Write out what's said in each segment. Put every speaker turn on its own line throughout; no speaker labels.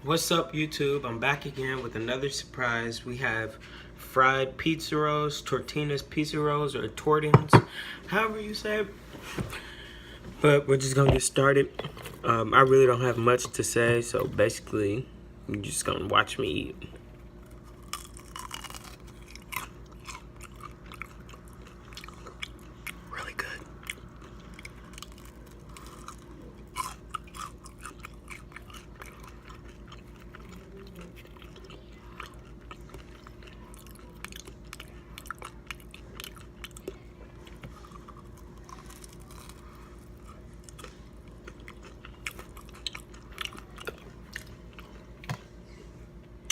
What's up, YouTube? I'm back again with another surprise. We have fried pizza rolls, tortinas pizza rolls, or tortins, however you say it. But we're just gonna get started. I really don't have much to say, so basically, you're just gonna watch me eat. Really good.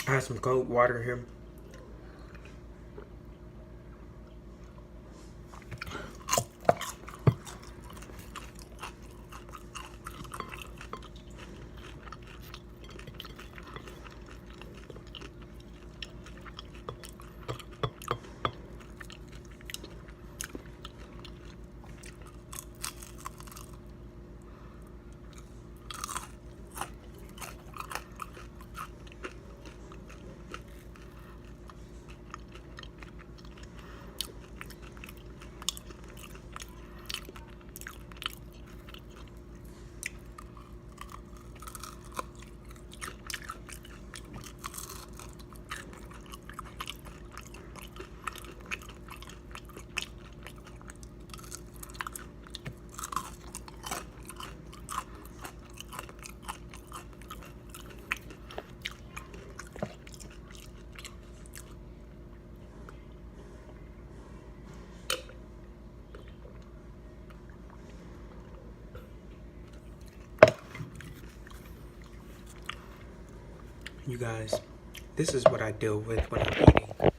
I have some cold water here. You guys, this is what I deal with when I'm eating.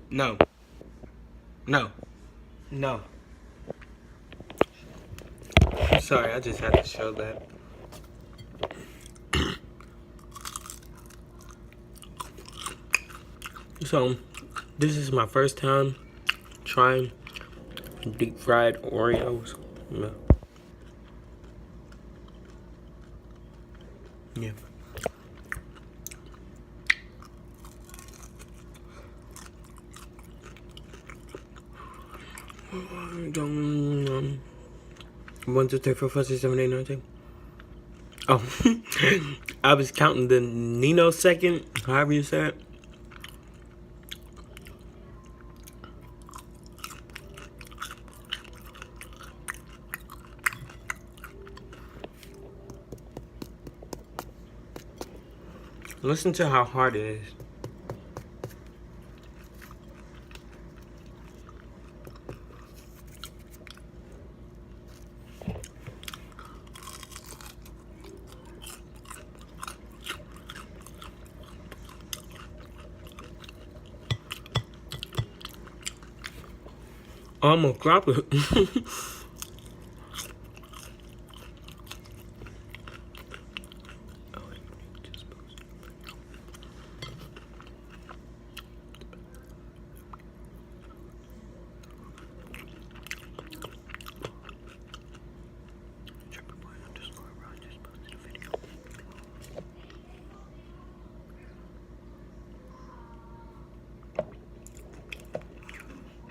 No. No. No. Sorry, I just had to show that. So, this is my first time trying deep fried Oreos. Yeah. One, two, three, four, five, six, seven, eight, nine, 10. Oh, I was counting the Nino second, however you say it. Listen to how hard it is. Almost drop it.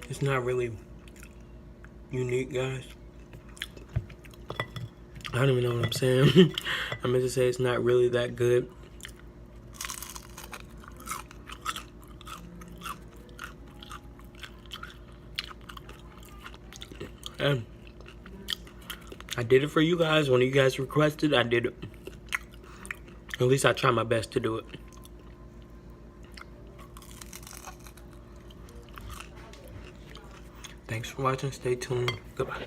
It's not really unique, guys. I don't even know what I'm saying. I meant to say it's not really that good. And I did it for you guys. When you guys requested, I did it. At least I try my best to do it. Thanks for watching. Stay tuned. Goodbye.